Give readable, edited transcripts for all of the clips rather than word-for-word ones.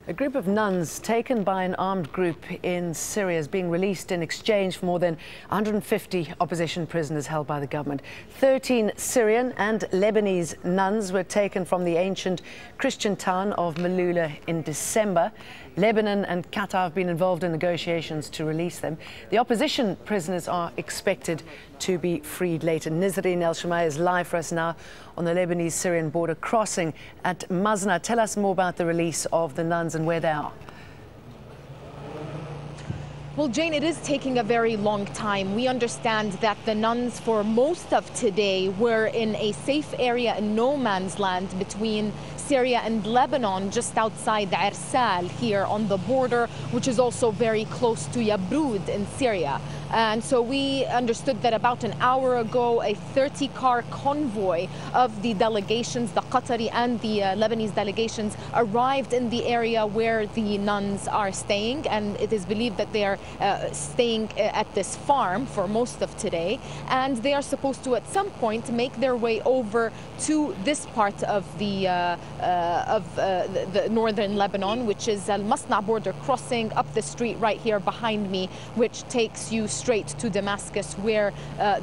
A group of nuns taken by an armed group in Syria is being released in exchange for more than 150 opposition prisoners held by the government. 13 Syrian and Lebanese nuns were taken from the ancient Christian town of El-Shamayleh in December. Lebanon and Qatar have been involved in negotiations to release them. The opposition prisoners are expected to be freed later. Nisreen El-Shamayleh is live for us now on the Lebanese-Syrian border crossing at Masnaa. Tell us more about the release of the nuns and where they are. Well, Jane, it is taking a very long time. We understand that the nuns for most of today were in a safe area in no man's land between Syria and Lebanon, just outside Arsal here on the border, which is also very close to Yabrud in Syria. And so we understood that about an hour ago, a 30-car convoy of the delegations, the Qatari and the Lebanese delegations, arrived in the area where the nuns are staying. And it is believed that they are staying at this farm for most of today. And they are supposed to, at some point, make their way over to this part of the northern Lebanon, which is Masnaa border crossing up the street right here behind me, which takes you straight to Damascus, where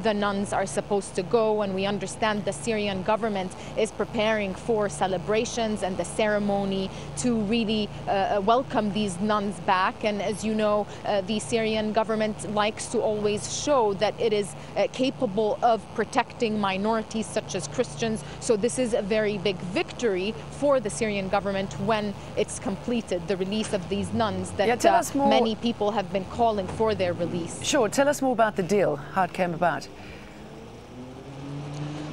the nuns are supposed to go. And we understand the Syrian government is preparing for celebrations and the ceremony to really welcome these nuns back. And as you know, the Syrian government likes to always show that it is capable of protecting minorities such as Christians. So this is a very big victory for the Syrian government when it's completed, the release of these nuns that many people have been calling for their release. Sure. Tell us more about the deal, how it came about.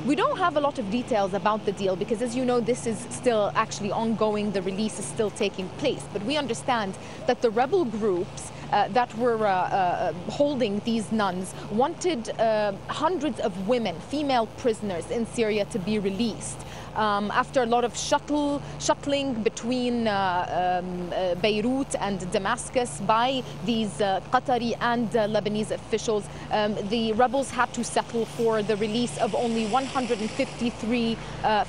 We don't have a lot of details about the deal because, as you know, this is still actually ongoing. The release is still taking place. But we understand that the rebel groups that were holding these nuns wanted hundreds of women, female prisoners in Syria, to be released. After a lot of shuttling between Beirut and Damascus by these Qatari and Lebanese officials, the rebels had to settle for the release of only 153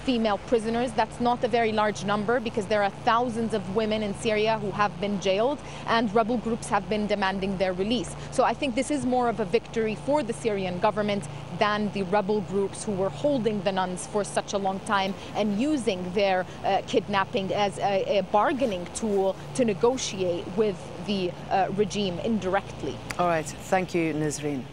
female prisoners. That's not a very large number because there are thousands of women in Syria who have been jailed, and rebel groups have been demanding their release. So I think this is more of a victory for the Syrian government than the rebel groups who were holding the nuns for such a long time and using their kidnapping as a bargaining tool to negotiate with the regime indirectly. All right. Thank you, Nisreen.